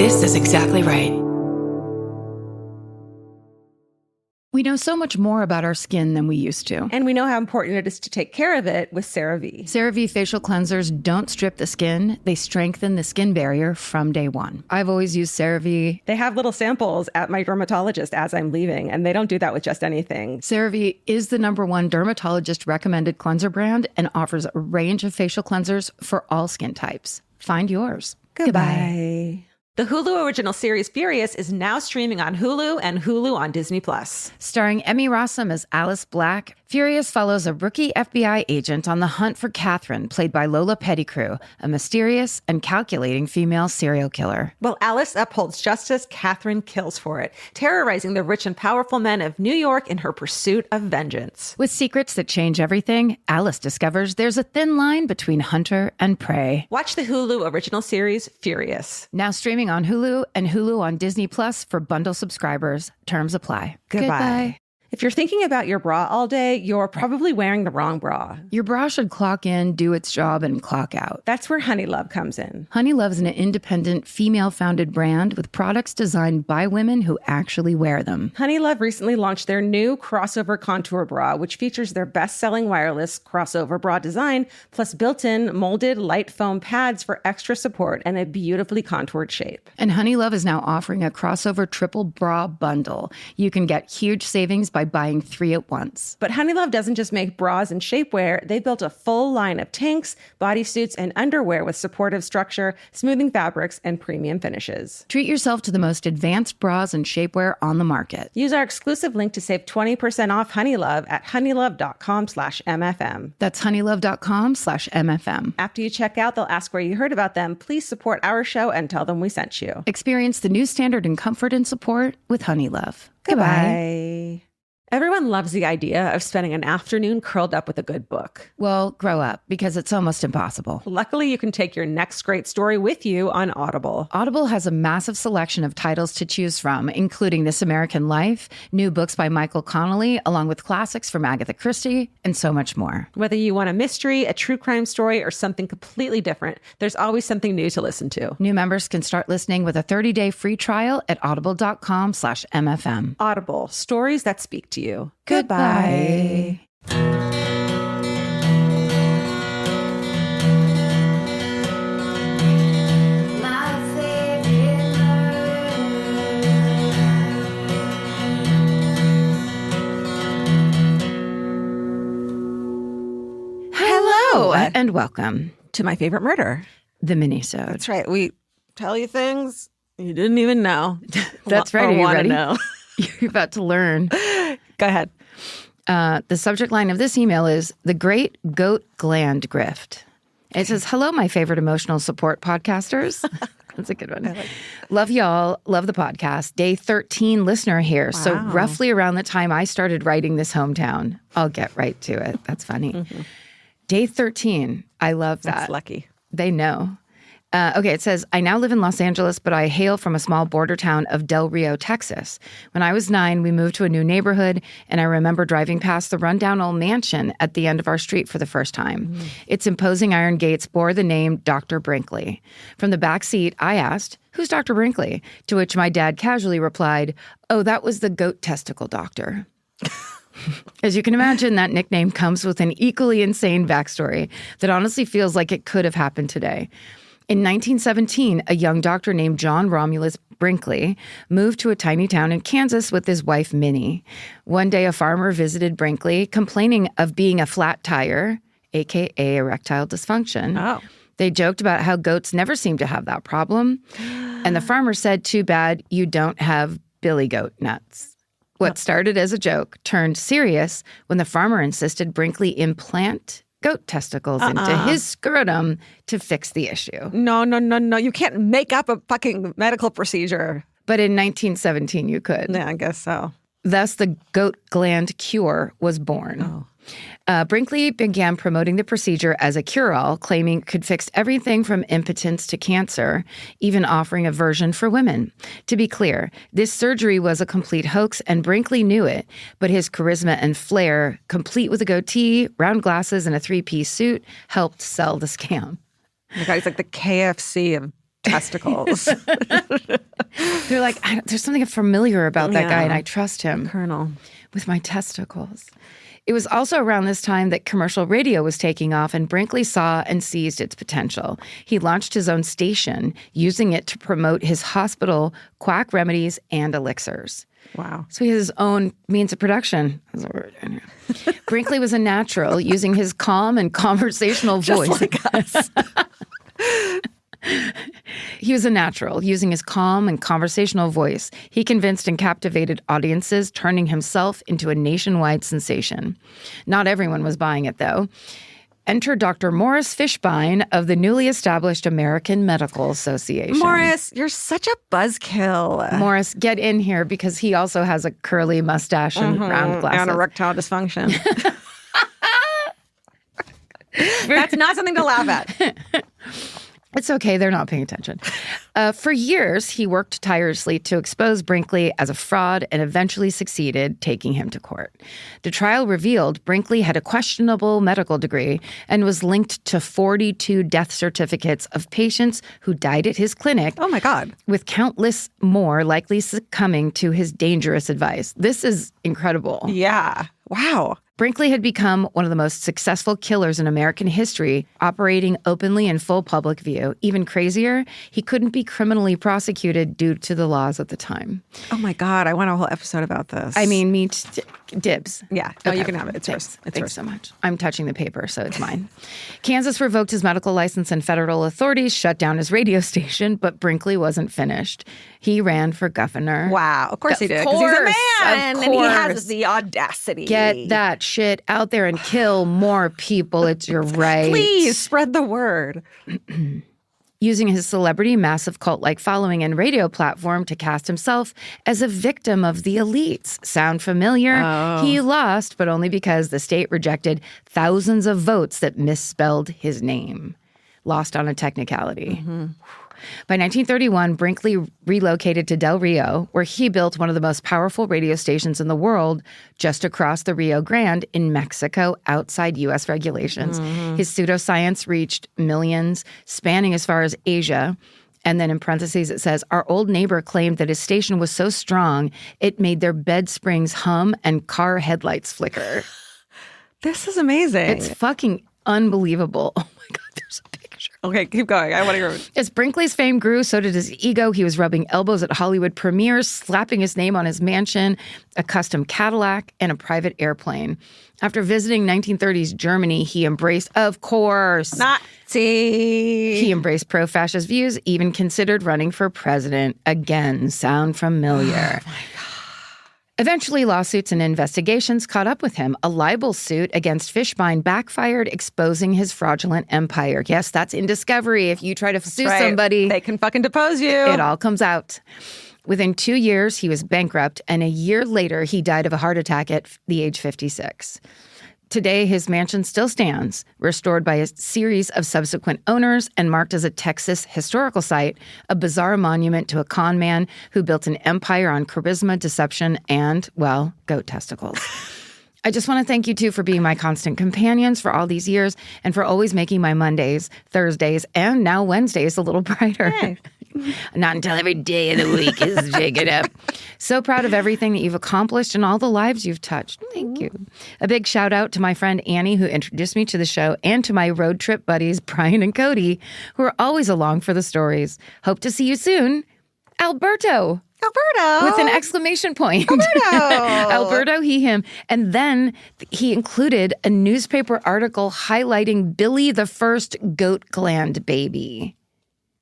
This is exactly right. We know so much more about our skin than we used to. And we know how important it is to take care of it with CeraVe. CeraVe facial cleansers don't strip the skin. They strengthen the skin barrier from day one. I've always used CeraVe. They have little samples at my dermatologist as I'm leaving, and they don't do that with just anything. CeraVe is the #1 dermatologist recommended cleanser brand and offers a range of facial cleansers for all skin types. Find yours. Goodbye. The Hulu original series Furious is now streaming on Hulu and Hulu on Disney+. Starring Emmy Rossum as Alice Black, Furious follows a rookie FBI agent on the hunt for Catherine, played by Lola Pettigrew, a mysterious and calculating female serial killer. While Alice upholds justice, Catherine kills for it, terrorizing the rich and powerful men of New York in her pursuit of vengeance. With secrets that change everything, Alice discovers there's a thin line between hunter and prey. Watch the Hulu original series Furious. Now streaming on Hulu and Hulu on Disney Plus for bundle subscribers. Terms apply. Goodbye. If you're thinking about your bra all day, you're probably wearing the wrong bra. Your bra should clock in, do its job, and clock out. That's where Honeylove comes in. Honeylove is an independent, female-founded brand with products designed by women who actually wear them. Honeylove recently launched their new crossover contour bra, which features their best-selling wireless crossover bra design, plus built-in molded light foam pads for extra support and a beautifully contoured shape. And Honeylove is now offering a crossover triple bra bundle. You can get huge savings by buying 3 at once. But Honeylove doesn't just make bras and shapewear. They built a full line of tanks, bodysuits, and underwear with supportive structure, smoothing fabrics, and premium finishes. Treat yourself to the most advanced bras and shapewear on the market. Use our exclusive link to save 20% off Honeylove at honeylove.com/MFM. That's honeylove.com/MFM. After you check out, they'll ask where you heard about them. Please support our show and tell them we sent you. Experience the new standard in comfort and support with Honeylove. Goodbye. Everyone loves the idea of spending an afternoon curled up with a good book. Well, grow up, because it's almost impossible. Luckily, you can take your next great story with you on Audible. Audible has a massive selection of titles to choose from, including This American Life, new books by Michael Connelly, along with classics from Agatha Christie, and so much more. Whether you want a mystery, a true crime story, or something completely different, there's always something new to listen to. New members can start listening with a 30-day free trial at audible.com/MFM. Audible, stories that speak to you. Goodbye. Hello and welcome to My Favorite Murder, the Minisode. That's right. We tell you things you didn't even know. That's right. Are you ready? Know. You're about to learn. Go ahead. The subject line of this email is The Great Goat Gland Grift. It says, hello, my favorite emotional support podcasters. That's a good one. Love y'all. Love the podcast. Day 13 listener here. Wow. So roughly around the time I started writing this hometown. I'll get right to it. That's funny. Mm-hmm. Day 13. I love that. That's lucky. They know. Okay, it says, I now live in Los Angeles, but I hail from a small border town of Del Rio, Texas. When I was 9, we moved to a new neighborhood, and I remember driving past the rundown old mansion at the end of our street for the first time. Mm. Its imposing iron gates bore the name Dr. Brinkley. From the back seat, I asked, who's Dr. Brinkley? To which my dad casually replied, oh, that was the goat testicle doctor. As you can imagine, that nickname comes with an equally insane backstory that honestly feels like it could have happened today. In 1917, a young doctor named John Romulus Brinkley moved to a tiny town in Kansas with his wife, Minnie. One day, a farmer visited Brinkley, complaining of being a flat tire, a.k.a. erectile dysfunction. Oh. They joked about how goats never seem to have that problem. And the farmer said, too bad you don't have billy goat nuts. What started as a joke turned serious when the farmer insisted Brinkley implant goat testicles into his scrotum to fix the issue. No. You can't make up a fucking medical procedure. But in 1917, you could. Yeah, I guess so. Thus, the goat gland cure was born. Oh. Brinkley began promoting the procedure as a cure-all, claiming it could fix everything from impotence to cancer, even offering a version for women. To be clear, this surgery was a complete hoax, and Brinkley knew it, but his charisma and flair, complete with a goatee, round glasses, and a three-piece suit, helped sell the scam. Oh my God, he's like the KFC of testicles. They're like, there's something familiar about that guy, and I trust him. Colonel. With my testicles. It was also around this time that commercial radio was taking off, and Brinkley saw and seized its potential. He launched his own station, using it to promote his hospital, quack remedies, and elixirs. Wow. So he has his own means of production. Brinkley was a natural, using his calm and conversational voice. Just like us. He was a natural, using his calm and conversational voice. He convinced and captivated audiences, turning himself into a nationwide sensation. Not everyone was buying it, though. Enter Dr. Morris Fishbein of the newly established American Medical Association. Morris, you're such a buzzkill. Morris, get in here because he also has a curly mustache and round glasses. And erectile dysfunction. That's not something to laugh at. It's okay. They're not paying attention. For years, he worked tirelessly to expose Brinkley as a fraud and eventually succeeded, taking him to court. The trial revealed Brinkley had a questionable medical degree and was linked to 42 death certificates of patients who died at his clinic. Oh, my God. With countless more likely succumbing to his dangerous advice. This is incredible. Yeah. Wow. Brinkley had become one of the most successful killers in American history, operating openly in full public view. Even crazier, he couldn't be criminally prosecuted due to the laws at the time. Oh, my God. I want a whole episode about this. I mean, dibs. Yeah. No, you can have it. It's yours. Thanks so much. I'm touching the paper, so it's mine. Kansas revoked his medical license and federal authorities shut down his radio station, but Brinkley wasn't finished. He ran for governor. Wow. Of course he did. Because he's a man and he has the audacity. Get that shit out there and kill more people. It's your right. Please spread the word. Using his celebrity, massive cult-like following and radio platform to cast himself as a victim of the elites. Sound familiar? Oh. He lost, but only because the state rejected thousands of votes that misspelled his name. Lost on a technicality. Mm-hmm. By 1931, Brinkley relocated to Del Rio, where he built one of the most powerful radio stations in the world just across the Rio Grande in Mexico, outside U.S. regulations. Mm-hmm. His pseudoscience reached millions, spanning as far as Asia. And then in parentheses, it says, our old neighbor claimed that his station was so strong, it made their bed springs hum and car headlights flicker. This is amazing. It's fucking unbelievable. Oh my God, there's a picture. Okay, keep going. I want to hear. As Brinkley's fame grew, so did his ego. He was rubbing elbows at Hollywood premieres, slapping his name on his mansion, a custom Cadillac, and a private airplane. After visiting 1930s Germany, he embraced, of course, Nazi. He embraced pro-fascist views, even considered running for president. Again, sound familiar. Oh my God. Eventually, lawsuits and investigations caught up with him. A libel suit against Fishbein backfired, exposing his fraudulent empire. Yes, that's in discovery. If you try to sue somebody, they can fucking depose you. It all comes out. Within 2 years, he was bankrupt, and a year later, he died of a heart attack at the age 56. Today, his mansion still stands, restored by a series of subsequent owners and marked as a Texas historical site, a bizarre monument to a con man who built an empire on charisma, deception, and, well, goat testicles. I just want to thank you two for being my constant companions for all these years and for always making my Mondays, Thursdays, and now Wednesdays a little brighter. Hey. Not until every day of the week is shaken up. So proud of everything that you've accomplished and all the lives you've touched. Thank you. A big shout out to my friend Annie, who introduced me to the show, and to my road trip buddies, Brian and Cody, who are always along for the stories. Hope to see you soon. Alberto. With an exclamation point. Alberto, he, him. And then he included a newspaper article highlighting Billy the First goat gland baby.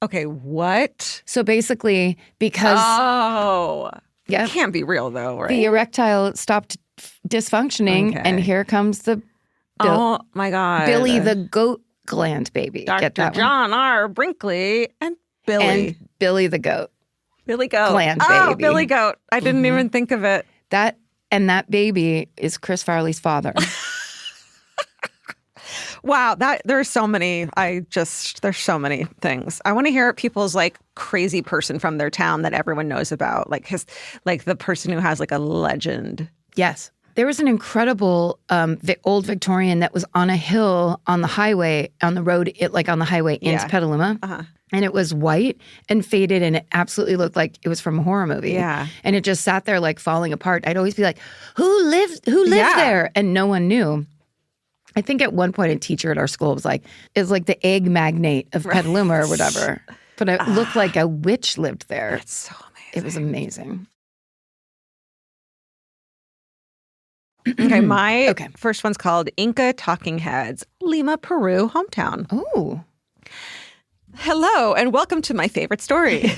Okay, what? So basically, because... Oh. Yeah, it can't be real, though, right? The erectile stopped dysfunctioning, and here comes the... oh, my God. Billy the goat gland baby. Dr. Get that John R. Brinkley and Billy. And Billy the goat. Billy Goat. Gland baby. Oh, Billy Goat. I didn't even think of it. That baby is Chris Farley's father. Wow, there's so many. There's so many things. I want to hear people's like crazy person from their town that everyone knows about, like the person who has like a legend. Yes. There was an incredible old Victorian that was on a hill on the highway, on the road, on the highway into Petaluma. And it was white and faded, and it absolutely looked like it was from a horror movie. Yeah. And it just sat there like falling apart. I'd always be like, who lived there? And no one knew. I think at one point a teacher at our school was like, it's like the egg magnate of Petaluma or whatever. But it looked like a witch lived there. That's so amazing. It was amazing. Okay, my first one's called Inca Talking Heads, Lima, Peru, hometown. Oh. Hello, and welcome to my favorite story.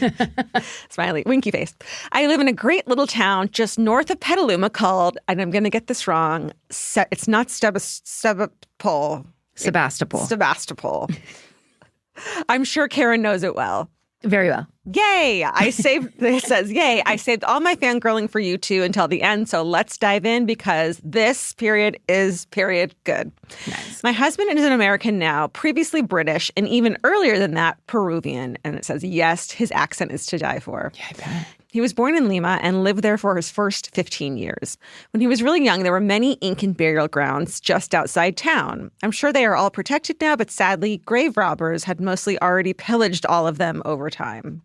Smiley, winky face. I live in a great little town just north of Petaluma called, and I'm going to get this wrong, it's not Sebastopol. Sebastopol. I'm sure Karen knows it well. Very well. Yay! Yay, I saved all my fangirling for you two until the end, so let's dive in because this period is good. Nice. My husband is an American now, previously British, and even earlier than that, Peruvian. And it says, yes, his accent is to die for. Yeah, I bet. He was born in Lima and lived there for his first 15 years. When he was really young, there were many Incan burial grounds just outside town. I'm sure they are all protected now, but sadly, grave robbers had mostly already pillaged all of them over time.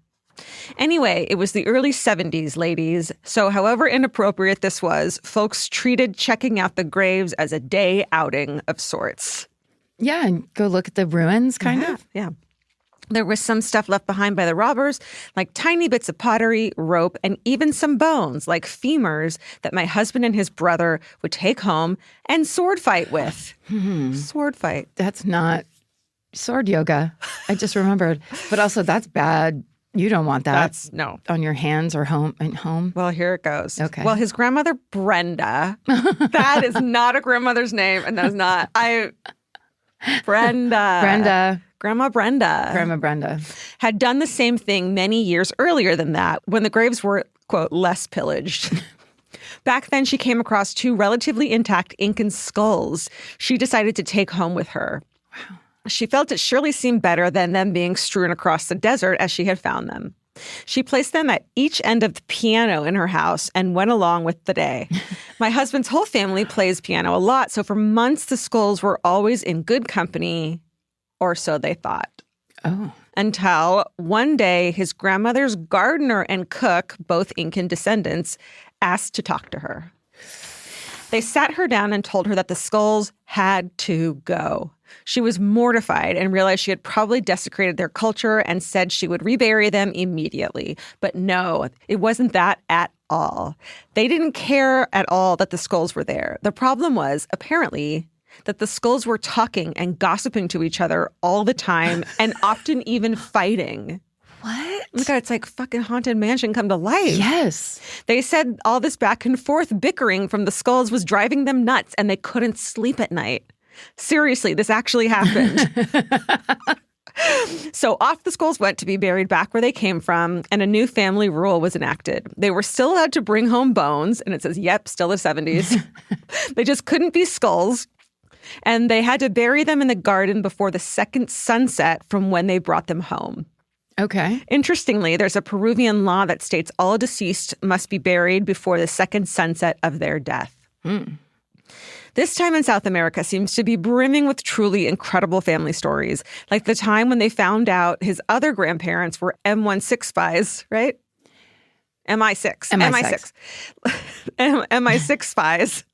Anyway, it was the early 70s, ladies. So however inappropriate this was, folks treated checking out the graves as a day outing of sorts. Yeah, and go look at the ruins, kind of. Yeah. There was some stuff left behind by the robbers, like tiny bits of pottery, rope, and even some bones, like femurs, that my husband and his brother would take home and sword fight with. Sword fight. That's not sword yoga. I just remembered. But also, that's bad. You don't want that. No. On your hands or home. Well, here it goes. Okay. Well, his grandmother, Brenda, that is not a grandmother's name, and that is not, Brenda. Grandma Brenda had done the same thing many years earlier than that, when the graves were, quote, less pillaged. Back then, she came across 2 relatively intact Incan skulls she decided to take home with her. Wow. She felt it surely seemed better than them being strewn across the desert as she had found them. She placed them at each end of the piano in her house and went along with the day. My husband's whole family plays piano a lot, so for months the skulls were always in good company, or so they thought. Oh. Until one day his grandmother's gardener and cook, both Incan descendants, asked to talk to her. They sat her down and told her that the skulls had to go. She was mortified and realized she had probably desecrated their culture and said she would rebury them immediately. But no, it wasn't that at all. They didn't care at all that the skulls were there. The problem was, apparently, that the skulls were talking and gossiping to each other all the time and often even fighting. What? Oh my God, it's like fucking Haunted Mansion come to life. Yes. They said all this back and forth bickering from the skulls was driving them nuts and they couldn't sleep at night. Seriously, this actually happened. So off the skulls went to be buried back where they came from, and a new family rule was enacted. They were still allowed to bring home bones, and it says, yep, still the 70s. They just couldn't be skulls. And they had to bury them in the garden before the second sunset from when they brought them home. Okay. Interestingly, there's a Peruvian law that states all deceased must be buried before the second sunset of their death. This time in South America seems to be brimming with truly incredible family stories, like the time when they found out his other grandparents were M16 spies, right? MI6 spies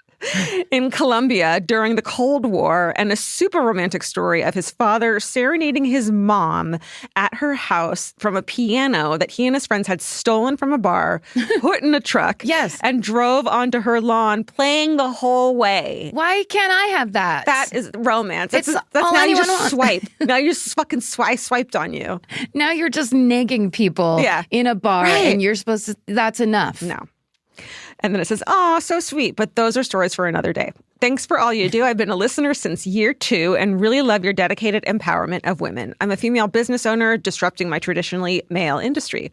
in Colombia during the Cold War, and a super romantic story of his father serenading his mom at her house from a piano that he and his friends had stolen from a bar, put in a truck, yes, and drove onto her lawn playing the whole way. Why can't I have that? That is romance. That's that's all now anyone you just wants. swipe. Now you just fucking swiped on you. Now you're just nagging people in a bar, and you're supposed to, that's enough. No. And then it says, oh, so sweet. But those are stories for another day. Thanks for all you do. I've been a listener since year 2 and really love your dedicated empowerment of women. I'm a female business owner disrupting my traditionally male industry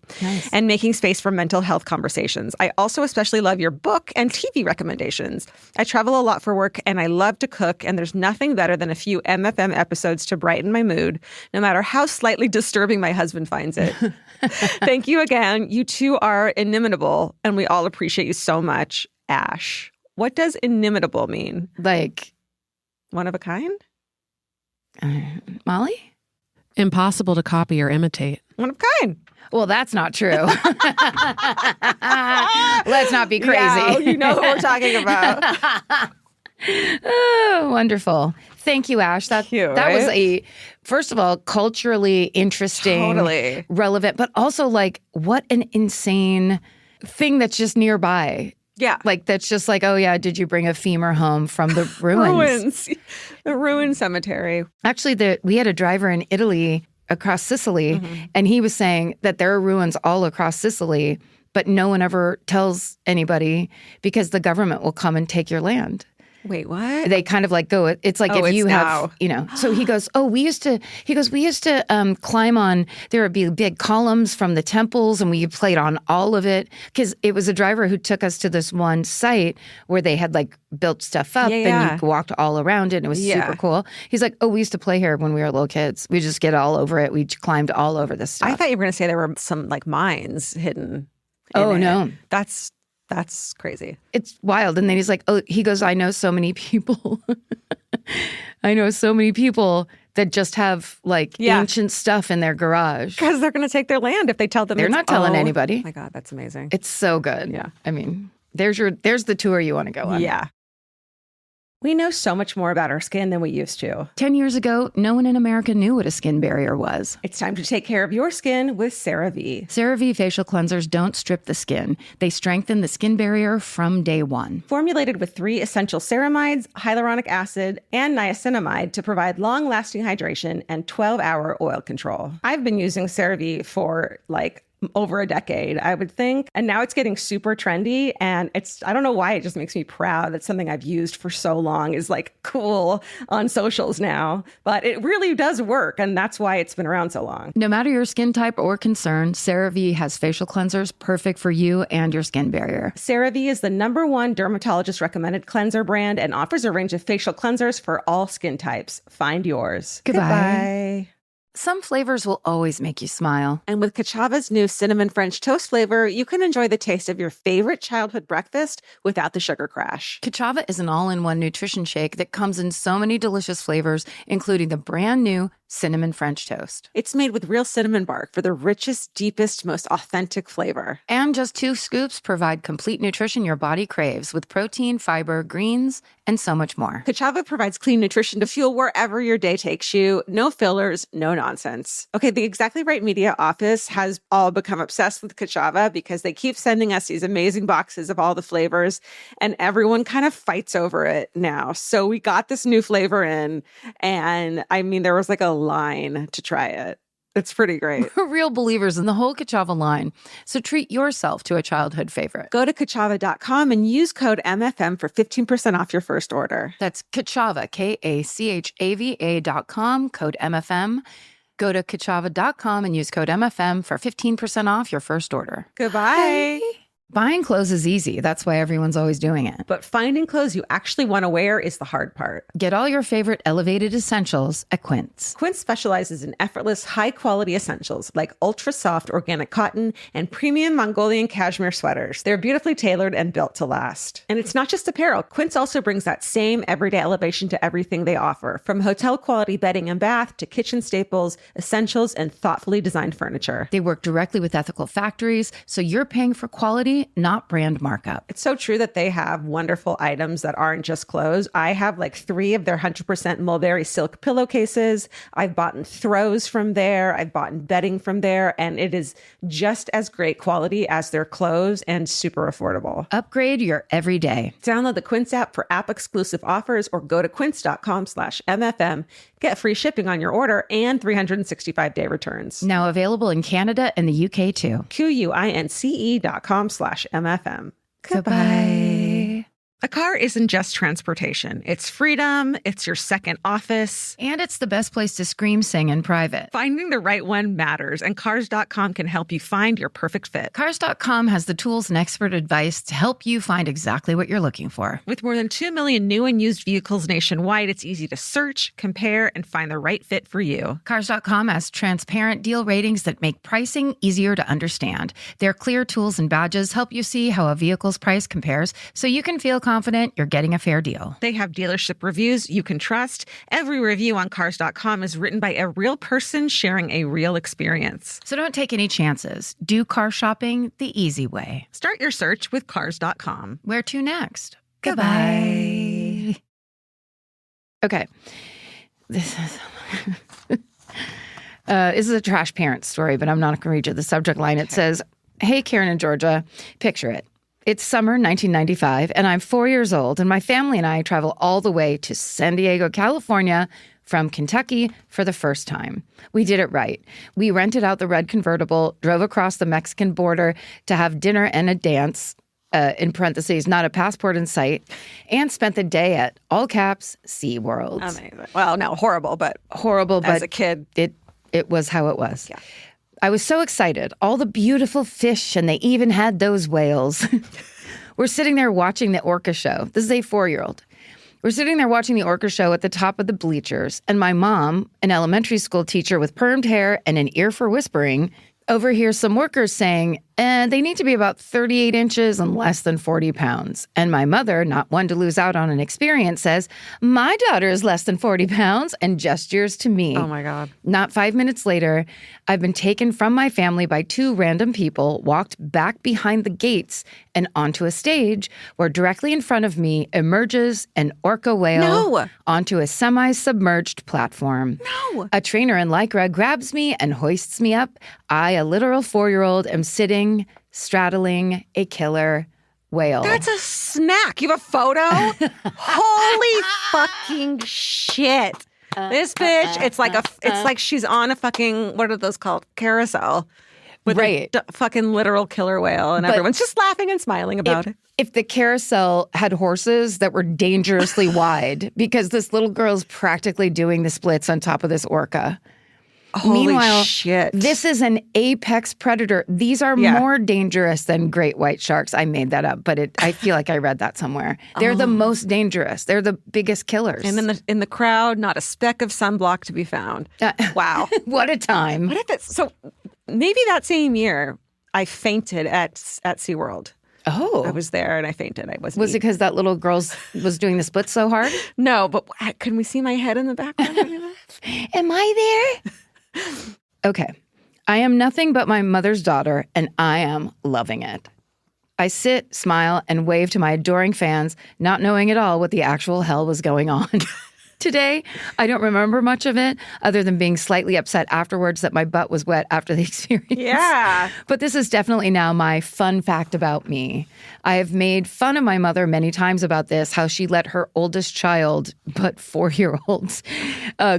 and making space for mental health conversations. I also especially love your book and TV recommendations. I travel a lot for work and I love to cook, and there's nothing better than a few MFM episodes to brighten my mood, no matter how slightly disturbing my husband finds it. Thank you again. You two are inimitable and we all appreciate you so much. Ash. What does inimitable mean? Like, one of a kind? Molly? Impossible to copy or imitate. One of a kind. Well, that's not true. Let's not be crazy. Yeah, you know who we're talking about. Oh, wonderful. Thank you, Ash. That was first of all, culturally interesting, totally relevant, but also like what an insane thing that's just nearby. Yeah. Like that's just like, oh yeah, did you bring a femur home from the ruins? The ruined cemetery. Actually, we had a driver in Italy across Sicily, and he was saying that there are ruins all across Sicily, but no one ever tells anybody because the government will come and take your land. Wait, what? They kind of like go, it's like if you have, so he goes, we used to climb on, there would be big columns from the temples and we played on all of it. Because it was a driver who took us to this one site where they had like built stuff up and you walked all around it and it was super cool. He's like, we used to play here when we were little kids. We just get all over it. We climbed all over this stuff. I thought you were going to say there were some like mines hidden. No. That's crazy. It's wild. And then he's like, he goes, I know so many people. I know so many people that just have like ancient stuff in their garage. Because they're going to take their land if they tell them. They're not telling anybody. Oh my God, that's amazing. It's so good. Yeah. I mean, there's the tour you want to go on. Yeah. We know so much more about our skin than we used to. 10 years ago, no one in America knew what a skin barrier was. It's time to take care of your skin with CeraVe. CeraVe facial cleansers don't strip the skin. They strengthen the skin barrier from day one. Formulated with 3 essential ceramides, hyaluronic acid, and niacinamide to provide long-lasting hydration and 12-hour oil control. I've been using CeraVe for over a decade, I would think. And now it's getting super trendy. And I don't know why, it just makes me proud that something I've used for so long is like cool on socials now. But it really does work. And that's why it's been around so long. No matter your skin type or concern, CeraVe has facial cleansers perfect for you and your skin barrier. CeraVe is the #1 dermatologist recommended cleanser brand and offers a range of facial cleansers for all skin types. Find yours. Goodbye. Some flavors will always make you smile. And with Kachava's new cinnamon French toast flavor, you can enjoy the taste of your favorite childhood breakfast without the sugar crash. Kachava is an all-in-one nutrition shake that comes in so many delicious flavors, including the brand new cinnamon French toast. It's made with real cinnamon bark for the richest, deepest, most authentic flavor. And just 2 scoops provide complete nutrition your body craves with protein, fiber, greens, and so much more. Kachava provides clean nutrition to fuel wherever your day takes you. No fillers, no nonsense. Okay, the Exactly Right Media office has all become obsessed with Kachava because they keep sending us these amazing boxes of all the flavors, and everyone kind of fights over it now. So we got this new flavor in, and I mean, there was like a line to try it. It's pretty great. We're real believers in the whole Kachava line. So treat yourself to a childhood favorite. Go to Kachava.com and use code MFM for 15% off your first order. That's Kachava, KACHAVA.com, code MFM. Go to Kachava.com and use code MFM for 15% off your first order. Goodbye. Bye. Buying clothes is easy. That's why everyone's always doing it. But finding clothes you actually want to wear is the hard part. Get all your favorite elevated essentials at Quince. Quince specializes in effortless, high-quality essentials like ultra-soft organic cotton and premium Mongolian cashmere sweaters. They're beautifully tailored and built to last. And it's not just apparel. Quince also brings that same everyday elevation to everything they offer, from hotel-quality bedding and bath to kitchen staples, essentials, and thoughtfully designed furniture. They work directly with ethical factories, so you're paying for quality, not brand markup. It's so true that they have wonderful items that aren't just clothes. I have like 3 of their 100% mulberry silk pillowcases. I've bought throws from there. I've bought bedding from there. And it is just as great quality as their clothes and super affordable. Upgrade your everyday. Download the Quince app for app-exclusive offers or go to quince.com/MFM. Get free shipping on your order and 365-day returns. Now available in Canada and the UK too. QUINCE.com/MFM. Goodbye. A car isn't just transportation. It's freedom. It's your second office. And it's the best place to scream, sing in private. Finding the right one matters, and Cars.com can help you find your perfect fit. Cars.com has the tools and expert advice to help you find exactly what you're looking for. With more than 2 million new and used vehicles nationwide, it's easy to search, compare, and find the right fit for you. Cars.com has transparent deal ratings that make pricing easier to understand. Their clear tools and badges help you see how a vehicle's price compares so you can feel confident confident you're getting a fair deal. They have dealership reviews you can trust. Every review on Cars.com is written by a real person sharing a real experience. So don't take any chances. Do car shopping the easy way. Start your search with Cars.com. Where to next? Goodbye. Okay. This is a trash parent story, but I'm not going to read you the subject line. It says, "Hey, Karen and Georgia, picture it. It's summer 1995, and I'm 4 years old, and my family and I travel all the way to San Diego, California from Kentucky for the first time. We did it right. We rented out the red convertible, drove across the Mexican border to have dinner and a dance, in parentheses, not a passport in sight, and spent the day at, all caps, SeaWorld." Amazing. Well, no, horrible, but As a kid, it was how it was. Yeah. I was so excited. All the beautiful fish, and they even had those whales. We're sitting there watching the orca show. This is a 4-year-old. We're sitting there watching the orca show at the top of the bleachers, and my mom, an elementary school teacher with permed hair and an ear for whispering, overhears some workers saying, they need to be about 38 inches and less than 40 pounds. And my mother, not one to lose out on an experience, says, "My daughter is less than 40 pounds," and gestures to me. oh my God. Not 5 minutes later, I've been taken from my family by 2 random people, walked back behind the gates and onto a stage where directly in front of me emerges an orca whale onto a semi-submerged platform. No. A trainer in Lycra grabs me and hoists me up. I, a literal 4-year-old, am sitting, straddling a killer whale. That's a snack. You have a photo? Holy fucking shit. This bitch, it's like she's on a fucking, what are those called? Carousel. With a fucking literal killer whale, and everyone's just laughing and smiling about it. If the carousel had horses that were dangerously wide, because this little girl's practically doing the splits on top of this orca. Holy Meanwhile, shit. This is an apex predator. These are more dangerous than great white sharks. I made that up, but I feel like I read that somewhere. They're the most dangerous. They're the biggest killers. And in the crowd, not a speck of sunblock to be found. Wow. What a time. What if it's so? Maybe that same year, I fainted at SeaWorld. Oh. I was there and I fainted. I wasn't. Was it because that little girl was doing the splits so hard? No, but can we see my head in the background? Am I there? Okay. I am nothing but my mother's daughter, and I am loving it. I sit, smile, and wave to my adoring fans, not knowing at all what the actual hell was going on. Today, I don't remember much of it other than being slightly upset afterwards that my butt was wet after the experience. Yeah. But this is definitely now my fun fact about me. I have made fun of my mother many times about this, how she let her oldest child, but 4-year-olds,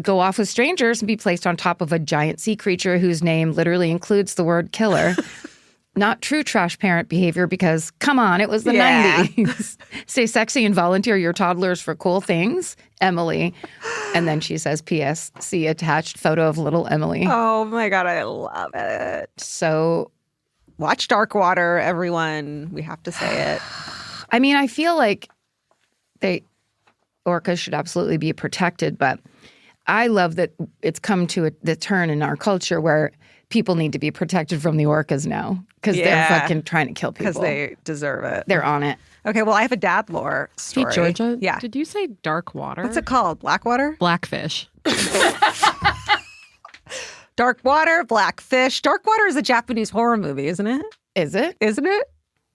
go off with strangers and be placed on top of a giant sea creature whose name literally includes the word killer. Not true trash parent behavior because, come on, it was the 90s. Stay sexy and volunteer your toddlers for cool things, Emily. And then she says, P.S., see attached photo of little Emily. Oh, my God, I love it. So watch Dark Water, everyone. We have to say it. I mean, I feel like orcas should absolutely be protected, but I love that it's come to the turn in our culture where people need to be protected from the orcas now because they're fucking trying to kill people. Because they deserve it. They're on it. Okay, well, I have a dad lore story. Hey, Georgia. Yeah. Did you say dark water? What's it called? Blackwater? Blackfish. Dark Water, Blackfish. Dark Water is a Japanese horror movie, isn't it? Is it? Isn't it?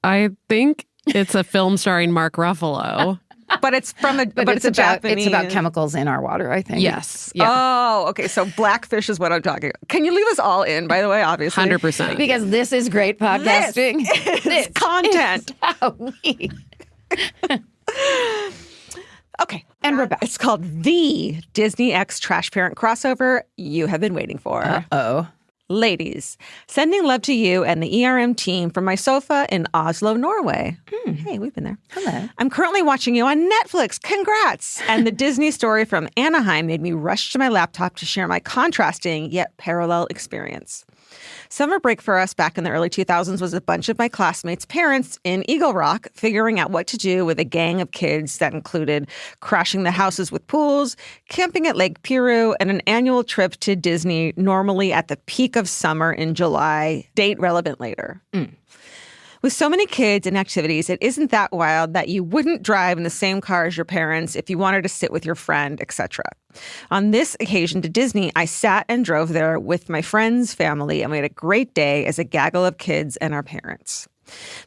I think it's a film starring Mark Ruffalo. But it's from a it's a about Japanese. It's about chemicals in our water, I think. Yes. Yeah. Oh, okay. So Blackfish is what I'm talking about. Can you leave us all in, by the way, obviously? 100%. Because this is great podcasting. This is content. How we... Okay. And we're back. It's called The Disney X Trash Parent Crossover you have been waiting for. Uh-oh. Ladies, sending love to you and the ERM team from my sofa in Oslo, Norway. Hey, we've been there. Hello. I'm currently watching you on Netflix. Congrats. And the Disney story from Anaheim made me rush to my laptop to share my contrasting yet parallel experience. Summer break for us back in the early 2000s was a bunch of my classmates' parents in Eagle Rock figuring out what to do with a gang of kids that included crashing the houses with pools, camping at Lake Piru, and an annual trip to Disney, normally at the peak of summer in July, date relevant later. With so many kids and activities, it isn't that wild that you wouldn't drive in the same car as your parents if you wanted to sit with your friend, etc. On this occasion to Disney, I sat and drove there with my friends, family, and we had a great day as a gaggle of kids and our parents.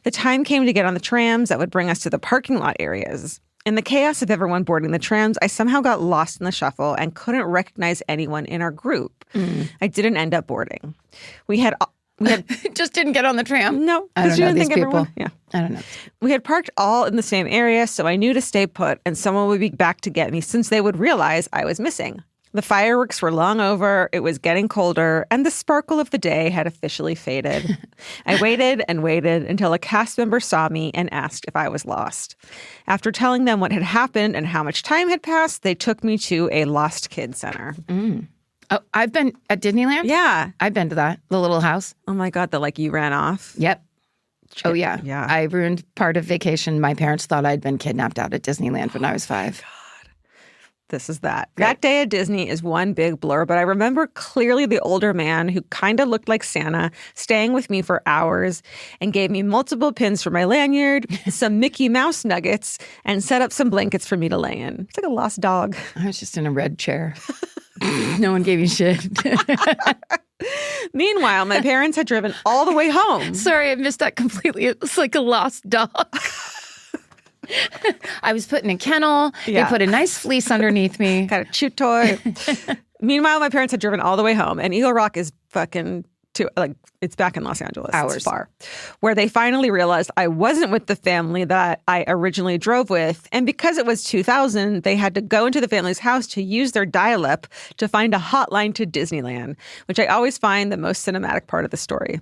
The time came to get on the trams that would bring us to the parking lot areas. In the chaos of everyone boarding the trams, I somehow got lost in the shuffle and couldn't recognize anyone in our group. I didn't end up boarding. We had Just didn't get on the tram? No. I don't know these people. Everyone, yeah. I don't know. We had parked all in the same area, so I knew to stay put and someone would be back to get me since they would realize I was missing. The fireworks were long over, it was getting colder, and the sparkle of the day had officially faded. I waited and waited until a cast member saw me and asked if I was lost. After telling them what had happened and how much time had passed, they took me to a lost kids center. Oh, I've been at Disneyland? Yeah. I've been to that. The little house. Oh my God, you ran off? Yep. Oh, yeah. Yeah. I ruined part of vacation. My parents thought I'd been kidnapped out at Disneyland when I was 5. This is that. Great. That day at Disney is one big blur, but I remember clearly the older man who kind of looked like Santa staying with me for hours and gave me multiple pins for my lanyard, some Mickey Mouse nuggets, and set up some blankets for me to lay in. It's like a lost dog. I was just in a red chair. No one gave me shit. Meanwhile, my parents had driven all the way home. Sorry, I missed that completely. It was like a lost dog. I was put in a kennel. Yeah. They put a nice fleece underneath me. Got a chew toy. Meanwhile, my parents had driven all the way home, and Eagle Rock is fucking it's back in Los Angeles. Hours. It's far. Where they finally realized I wasn't with the family that I originally drove with. And because it was 2000, they had to go into the family's house to use their dial-up to find a hotline to Disneyland, which I always find the most cinematic part of the story.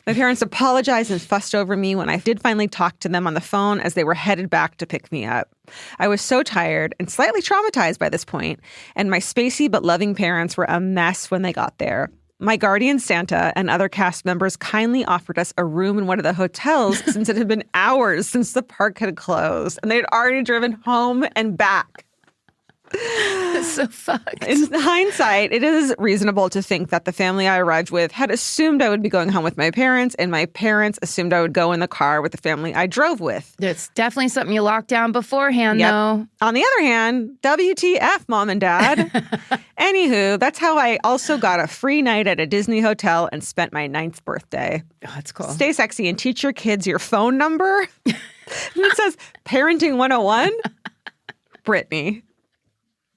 My parents apologized and fussed over me when I did finally talk to them on the phone as they were headed back to pick me up. I was so tired and slightly traumatized by this point, and my spacey but loving parents were a mess when they got there. My guardian Santa and other cast members kindly offered us a room in one of the hotels since it had been hours since the park had closed and they had already driven home and back. It's so fucked. In hindsight, it is reasonable to think that the family I arrived with had assumed I would be going home with my parents, and my parents assumed I would go in the car with the family I drove with. It's definitely something you locked down beforehand, though. On the other hand, WTF, Mom and Dad. Anywho, that's how I also got a free night at a Disney hotel and spent my 9th birthday. Oh, that's cool. Stay sexy and teach your kids your phone number. And it says Parenting 101. Brittany.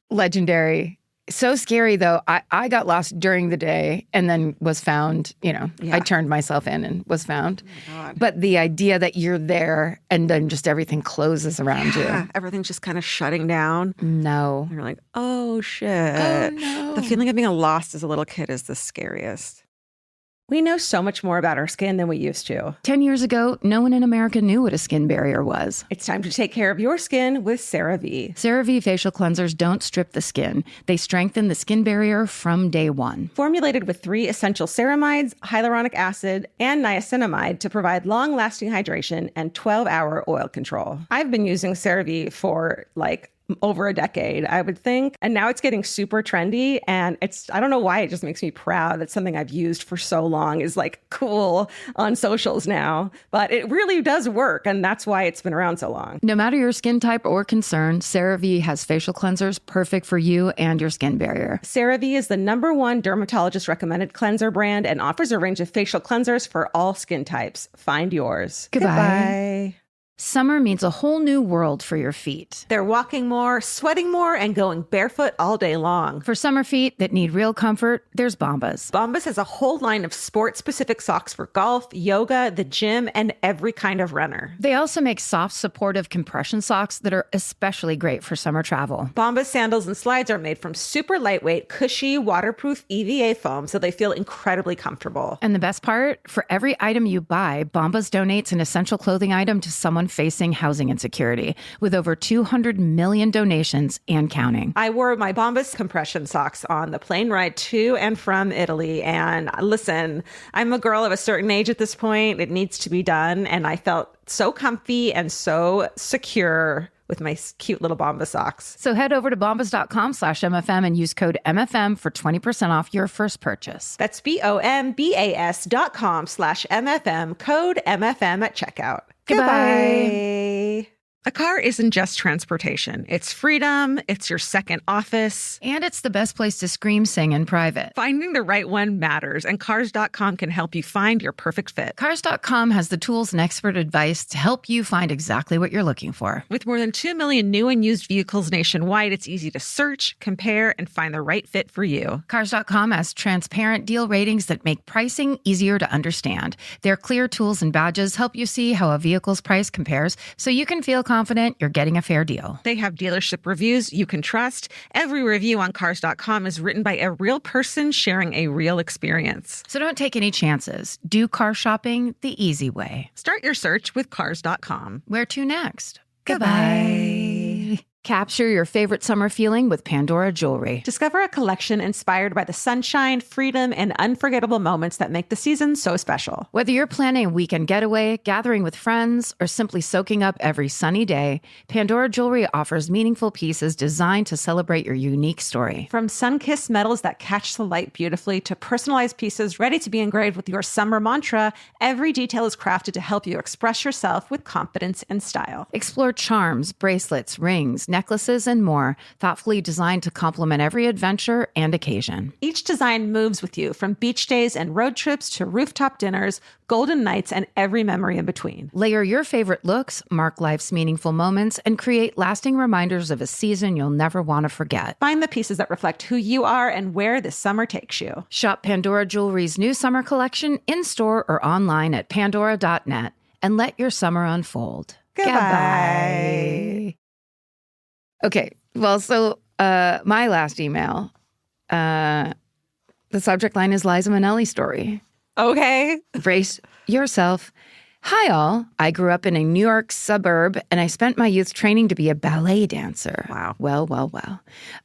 Legendary. So scary, though. I got lost during the day and then was found, I turned myself in and was found. Oh, but the idea that you're there and then just everything closes around you. Everything's just kind of shutting down. No. And you're like, oh, shit. Oh, no. The feeling of being lost as a little kid is the scariest. We know so much more about our skin than we used to. 10 years ago, no one in America knew what a skin barrier was. It's time to take care of your skin with CeraVe. CeraVe facial cleansers don't strip the skin. They strengthen the skin barrier from day one. Formulated with 3 essential ceramides, hyaluronic acid, and niacinamide to provide long-lasting hydration and 12-hour oil control. I've been using CeraVe for over a decade, I would think. And now it's getting super trendy. And I don't know why, it just makes me proud that something I've used for so long is cool on socials now. But it really does work. And that's why it's been around so long. No matter your skin type or concern, CeraVe has facial cleansers perfect for you and your skin barrier. CeraVe is the #1 dermatologist recommended cleanser brand and offers a range of facial cleansers for all skin types. Find yours. Goodbye. Summer means a whole new world for your feet. They're walking more, sweating more, and going barefoot all day long. For summer feet that need real comfort, there's Bombas. Bombas has a whole line of sport-specific socks for golf, yoga, the gym, and every kind of runner. They also make soft, supportive compression socks that are especially great for summer travel. Bombas sandals and slides are made from super lightweight, cushy, waterproof EVA foam, so they feel incredibly comfortable. And the best part? For every item you buy, Bombas donates an essential clothing item to someone facing housing insecurity, with over 200 million donations and counting. I wore my Bombas compression socks on the plane ride to and from Italy. And listen, I'm a girl of a certain age at this point. It needs to be done. And I felt so comfy and so secure with my cute little Bomba socks. So head over to bombas.com/MFM and use code MFM for 20% off your first purchase. That's BOMBAS.com/MFM, code MFM at checkout. Goodbye. A car isn't just transportation. It's freedom. It's your second office. And it's the best place to scream, sing in private. Finding the right one matters, and Cars.com can help you find your perfect fit. Cars.com has the tools and expert advice to help you find exactly what you're looking for. With more than 2 million new and used vehicles nationwide, it's easy to search, compare, and find the right fit for you. Cars.com has transparent deal ratings that make pricing easier to understand. Their clear tools and badges help you see how a vehicle's price compares so you can feel confident you're getting a fair deal. They have dealership reviews you can trust. Every review on Cars.com is written by a real person sharing a real experience. So don't take any chances. Do car shopping the easy way. Start your search with Cars.com. Where to next? Goodbye. Capture your favorite summer feeling with Pandora Jewelry. Discover a collection inspired by the sunshine, freedom, and unforgettable moments that make the season so special. Whether you're planning a weekend getaway, gathering with friends, or simply soaking up every sunny day, Pandora Jewelry offers meaningful pieces designed to celebrate your unique story. From sun-kissed metals that catch the light beautifully to personalized pieces ready to be engraved with your summer mantra, every detail is crafted to help you express yourself with confidence and style. Explore charms, bracelets, rings, necklaces, and more, thoughtfully designed to complement every adventure and occasion. Each design moves with you, from beach days and road trips to rooftop dinners, golden nights, and every memory in between. Layer your favorite looks, mark life's meaningful moments, and create lasting reminders of a season you'll never want to forget. Find the pieces that reflect who you are and where this summer takes you. Shop Pandora Jewelry's new summer collection in-store or online at pandora.net and let your summer unfold. Goodbye. Okay, well, so my last email, the subject line is Liza Minnelli story. Okay. Brace yourself. Hi, all. I grew up in a New York suburb, and I spent my youth training to be a ballet dancer. Wow. Well.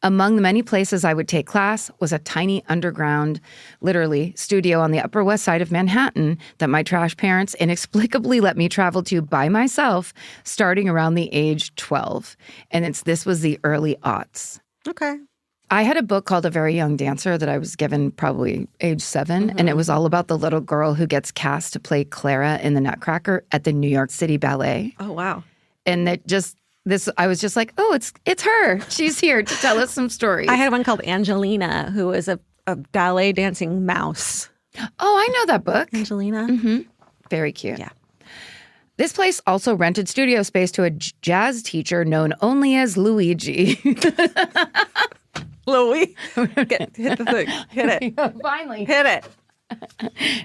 Among the many places I would take class was a tiny underground, literally, studio on the Upper West Side of Manhattan that my trash parents inexplicably let me travel to by myself starting around the age 12. And this was the early aughts. Okay. I had a book called A Very Young Dancer that I was given probably age 7, and it was all about the little girl who gets cast to play Clara in The Nutcracker at the New York City Ballet. Oh, wow. And I was just like, oh, it's her. She's here to tell us some stories. I had one called Angelina, who was a ballet dancing mouse. Oh, I know that book. Angelina? Mm-hmm. Very cute. Yeah. This place also rented studio space to a jazz teacher known only as Luigi. Louis, hit the thing. Hit it. Finally. Hit it.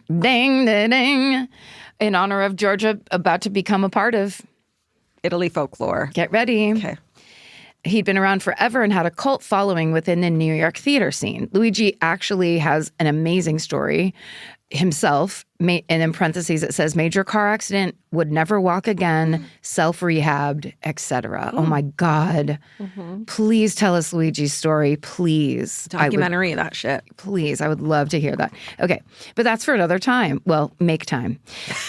Ding, ding, ding. In honor of Georgia about to become a part of Italy folklore. Get ready. Okay. He'd been around forever and had a cult following within the New York theater scene. Luigi actually has an amazing story himself, and in parentheses it says major car accident, would never walk again, self-rehabbed, etc. Oh my God. Please tell us Luigi's story, please. Documentary, that shit. Please, I would love to hear that. Okay, but that's for another time. Well, make time.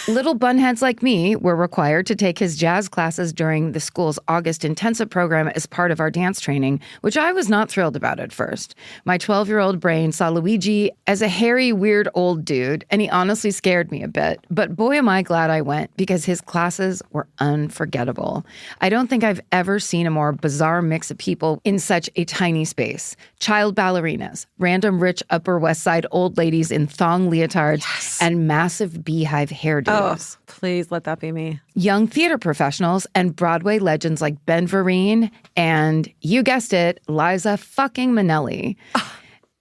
Little bunheads like me were required to take his jazz classes during the school's August intensive program as part of our dance training, which I was not thrilled about at first. My 12-year-old brain saw Luigi as a hairy, weird old dude, and he honestly scared me a bit. But boy, am I glad I went, because his classes were unforgettable. I don't think I've ever seen a more bizarre mix of people in such a tiny space. Child ballerinas, random rich Upper West Side old ladies in thong leotards, and massive beehive hairdos. Oh, please let that be me. Young theater professionals and Broadway legends like Ben Vereen and, you guessed it, Liza fucking Minnelli.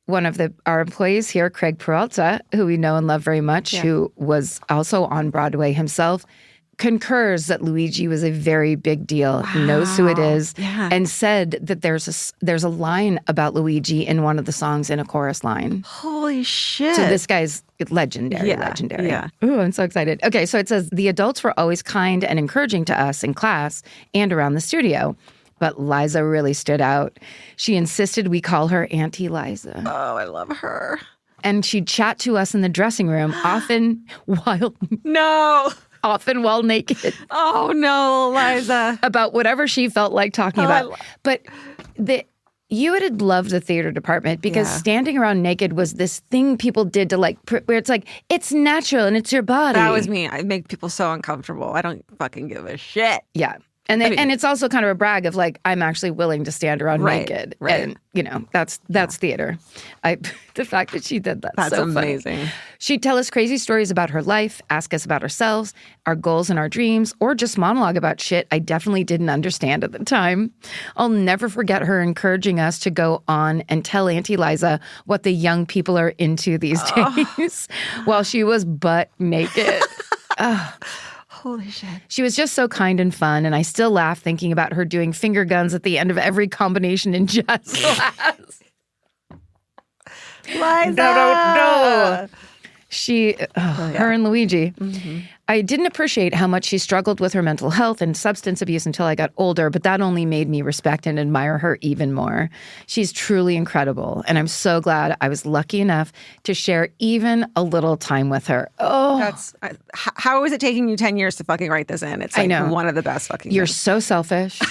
One of our employees here, Craig Peralta, who we know and love very much, who was also on Broadway himself, concurs that Luigi was a very big deal. Wow. He knows who it is, and said that there's a line about Luigi in one of the songs in a chorus line. Holy shit. So this guy's legendary. Yeah. Ooh, I'm so excited. Okay, so it says, the adults were always kind and encouraging to us in class and around the studio. But Liza really stood out. She insisted we call her Auntie Liza. Oh, I love her. And she'd chat to us in the dressing room, often while... No! often while naked. Oh, no, Liza. About whatever she felt like talking about. But you would love the theater department because standing around naked was this thing people did to like, where it's like, it's natural and it's your body. That was me. I make people so uncomfortable. I don't fucking give a shit. Yeah. And and it's also kind of a brag of like, I'm actually willing to stand around naked. Right. And, you know, that's theater. The fact that she did that's so amazing. Funny. She'd tell us crazy stories about her life, ask us about ourselves, our goals and our dreams, or just monologue about shit I definitely didn't understand at the time. I'll never forget her encouraging us to go on and tell Auntie Liza what the young people are into these days while she was butt naked. Holy shit. She was just so kind and fun, and I still laugh thinking about her doing finger guns at the end of every combination in jazz class. Liza! No. Her and Luigi. Mm-hmm. I didn't appreciate how much she struggled with her mental health and substance abuse until I got older, but that only made me respect and admire her even more. She's truly incredible, and I'm so glad I was lucky enough to share even a little time with her. Oh, how is it taking you 10 years to fucking write this in? It's like one of the best fucking You're things. so selfish.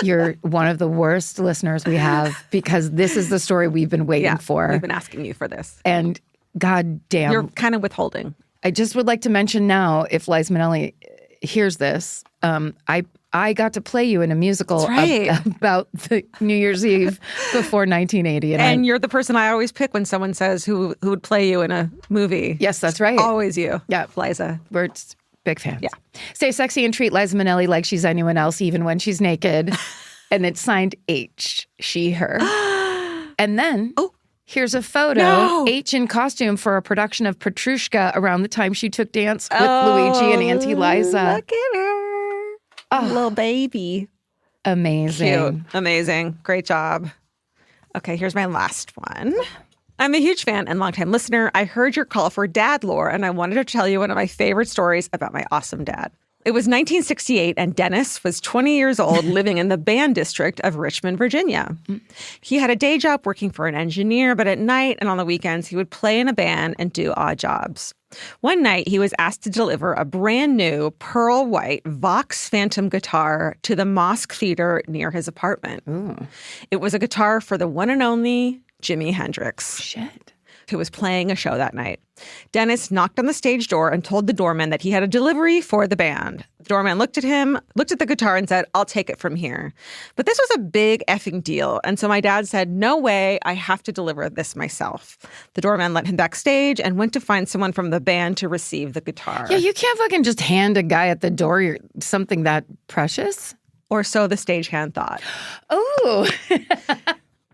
You're one of the worst listeners we have because this is the story we've been waiting for. We've been asking you for this. And God damn. You're kind of withholding. I just would like to mention now, if Liza Minnelli hears this, I got to play you in a musical about the New Year's Eve before 1980. And you're the person I always pick when someone says who would play you in a movie. Yes, that's right. Always you. Yeah. Liza. We're big fans. Yeah. Stay sexy and treat Liza Minnelli like she's anyone else, even when she's naked. And it's signed H, she, her. And then... here's a photo, H in costume for a production of Petrushka around the time she took dance with Luigi and Auntie Liza. Look at her. Little baby. Amazing. Cute. Amazing. Great job. Okay, here's my last one. I'm a huge fan and longtime listener. I heard your call for dad lore, and I wanted to tell you one of my favorite stories about my awesome dad. It was 1968, and Dennis was 20 years old, living in the band district of Richmond, Virginia. He had a day job working for an engineer, but at night and on the weekends, he would play in a band and do odd jobs. One night, he was asked to deliver a brand new pearl white Vox Phantom guitar to the Mosque Theater near his apartment. Ooh. It was a guitar for the one and only Jimi Hendrix. Shit. Who was playing a show that night. Dennis knocked on the stage door and told the doorman that he had a delivery for the band. The doorman looked at him, looked at the guitar and said, "I'll take it from here." But this was a big effing deal. And so my dad said, "No way, I have to deliver this myself." The doorman let him backstage and went to find someone from the band to receive the guitar. Yeah, you can't fucking just hand a guy at the door something that precious. Or so the stagehand thought. Oh.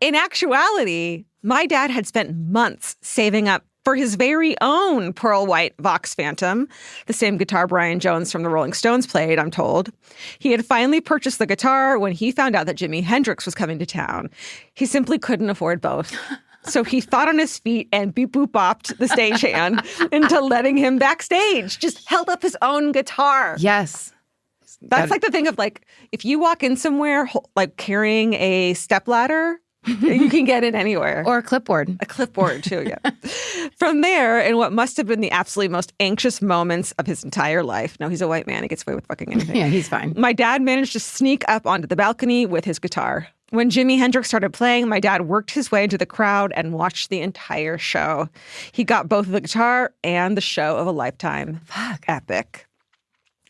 In actuality, my dad had spent months saving up for his very own pearl white Vox Phantom, the same guitar Brian Jones from the Rolling Stones played, I'm told. He had finally purchased the guitar when he found out that Jimi Hendrix was coming to town. He simply couldn't afford both. So he thought on his feet and beep-boop-bopped the stagehand into letting him backstage, just held up his own guitar. Yes. That's like the thing of like, if you walk in somewhere like carrying a stepladder, you can get it anywhere. Or a clipboard. A clipboard, too, yeah. From there, in what must have been the absolutely most anxious moments of his entire life. No, he's a white man. He gets away with fucking anything. Yeah, he's fine. My dad managed to sneak up onto the balcony with his guitar. When Jimi Hendrix started playing, my dad worked his way into the crowd and watched the entire show. He got both the guitar and the show of a lifetime. Fuck. Epic.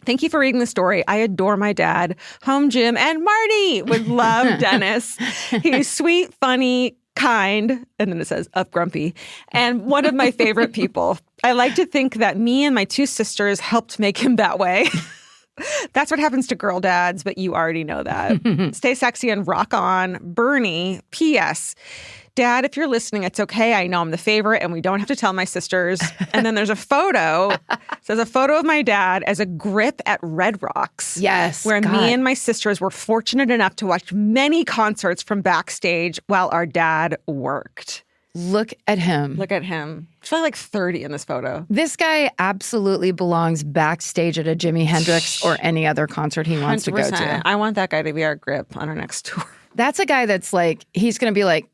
Thank you for reading the story. I adore my dad. Home Jim and Marty would love Dennis. He's sweet, funny, kind, and then it says up grumpy, and one of my favorite people. I like to think that me and my two sisters helped make him that way. That's what happens to girl dads, but you already know that. Stay sexy and rock on. Bernie, P.S. Dad, if you're listening, it's okay. I know I'm the favorite and we don't have to tell my sisters. And then there's a photo. It says a photo of my dad as a grip at Red Rocks. Yes. Where me and my sisters were fortunate enough to watch many concerts from backstage while our dad worked. Look at him. Look at him. He's probably like 30 in this photo. This guy absolutely belongs backstage at a Jimi Hendrix or any other concert he wants 100%. To go to. I want that guy to be our grip on our next tour. That's a guy that's like, he's going to be like,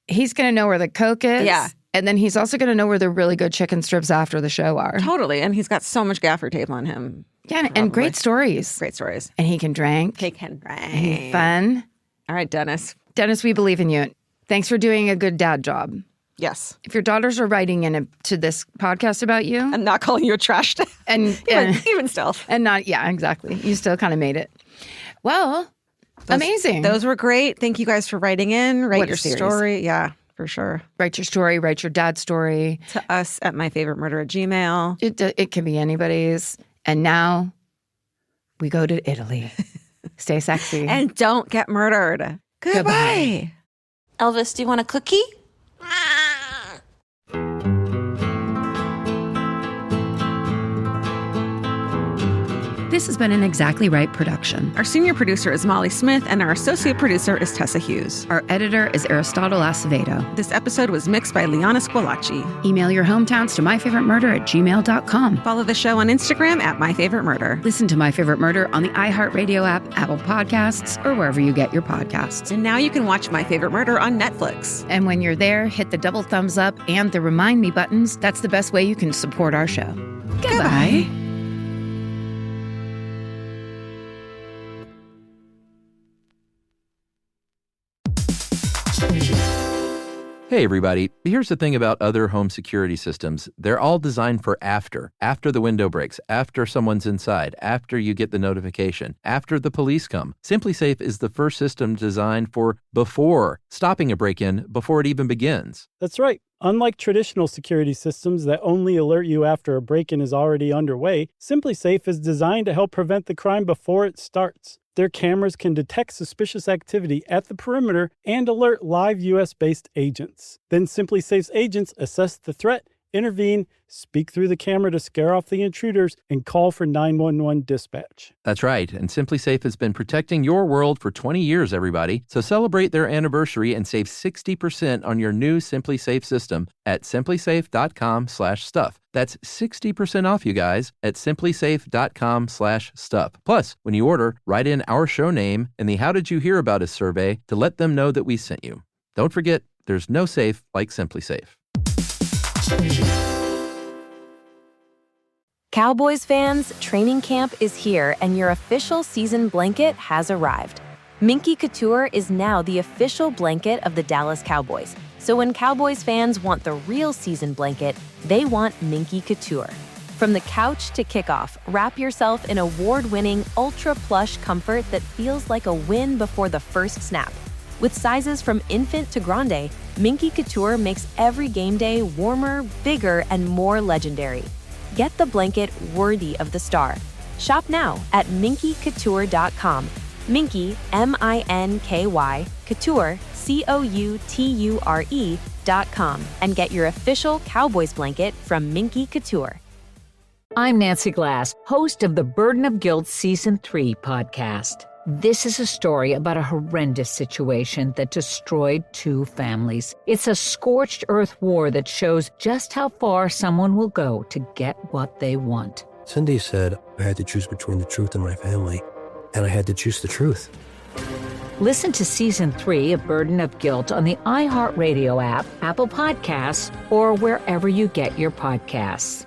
he's going to know where the Coke is. Yeah. And then he's also going to know where the really good chicken strips after the show are. Totally. And he's got so much gaffer tape on him. Yeah, and great stories. Great stories. And he can drink. He can drink. He's fun. All right, Dennis. Dennis, we believe in you. Thanks for doing a good dad job. Yes. If your daughters are writing to this podcast about you. And not calling you a trash dad. And even still. And not, yeah, exactly. You still kind of made it. Well, amazing. Those were great. Thank you guys for writing in. Write What a your series. story. Yeah, for sure. Write your story. Write your dad's story. To us at myfavoritemurder@gmail.com. It can be anybody's. And now we go to Italy. Stay sexy. And don't get murdered. Goodbye. Elvis, do you want a cookie? This has been an Exactly Right production. Our senior producer is Molly Smith, and our associate producer is Tessa Hughes. Our editor is Aristotle Acevedo. This episode was mixed by Liana Squilacci. Email your hometowns to myfavoritemurder@gmail.com. Follow the show on Instagram at myfavoritemurder. Listen to My Favorite Murder on the iHeartRadio app, Apple Podcasts, or wherever you get your podcasts. And now you can watch My Favorite Murder on Netflix. And when you're there, hit the double thumbs up and the remind me buttons. That's the best way you can support our show. Goodbye. Hey everybody, here's the thing about other home security systems. They're all designed for after the window breaks, after someone's inside, after you get the notification, after the police come. SimpliSafe is the first system designed for before, stopping a break-in before it even begins. That's right. Unlike traditional security systems that only alert you after a break-in is already underway, SimpliSafe is designed to help prevent the crime before it starts. Their cameras can detect suspicious activity at the perimeter and alert live U.S.-based agents. Then SimpliSafe's agents assess the threat, intervene, speak through the camera to scare off the intruders, and call for 911 dispatch. That's right, and SimpliSafe has been protecting your world for 20 years, everybody. So celebrate their anniversary and save 60% on your new SimpliSafe system at simplisafe.com/stuff. That's 60% off, you guys, at simplisafe.com/stuff. Plus, when you order, write in our show name and the How Did You Hear About Us survey to let them know that we sent you. Don't forget, there's no safe like SimpliSafe. Cowboys fans, training camp is here and your official season blanket has arrived. Minky Couture is now the official blanket of the Dallas Cowboys. So when Cowboys fans want the real season blanket, they want Minky Couture. From the couch to kickoff, wrap yourself in award-winning ultra plush comfort that feels like a win before the first snap. With sizes from infant to grande, Minky Couture makes every game day warmer, bigger, and more legendary. Get the blanket worthy of the star. Shop now at minkycouture.com. Minky, M-I-N-K-Y, Couture, C-O-U-T-U-R-E.com, and get your official Cowboys blanket from Minky Couture. I'm Nancy Glass, host of the Burden of Guilt Season 3 podcast. This is a story about a horrendous situation that destroyed 2 families. It's a scorched earth war that shows just how far someone will go to get what they want. Cindy said I had to choose between the truth and my family, and I had to choose the truth. Listen to Season 3 of Burden of Guilt on the iHeartRadio app, Apple Podcasts, or wherever you get your podcasts.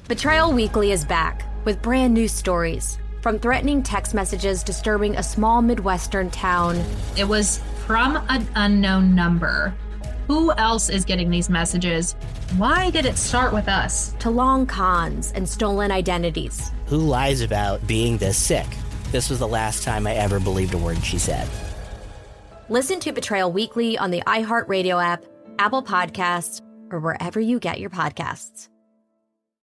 Betrayal Weekly is back with brand new stories. From threatening text messages disturbing a small Midwestern town. It was from an unknown number. Who else is getting these messages? Why did it start with us? To long cons and stolen identities. Who lies about being this sick? This was the last time I ever believed a word she said. Listen to Betrayal Weekly on the iHeartRadio app, Apple Podcasts, or wherever you get your podcasts.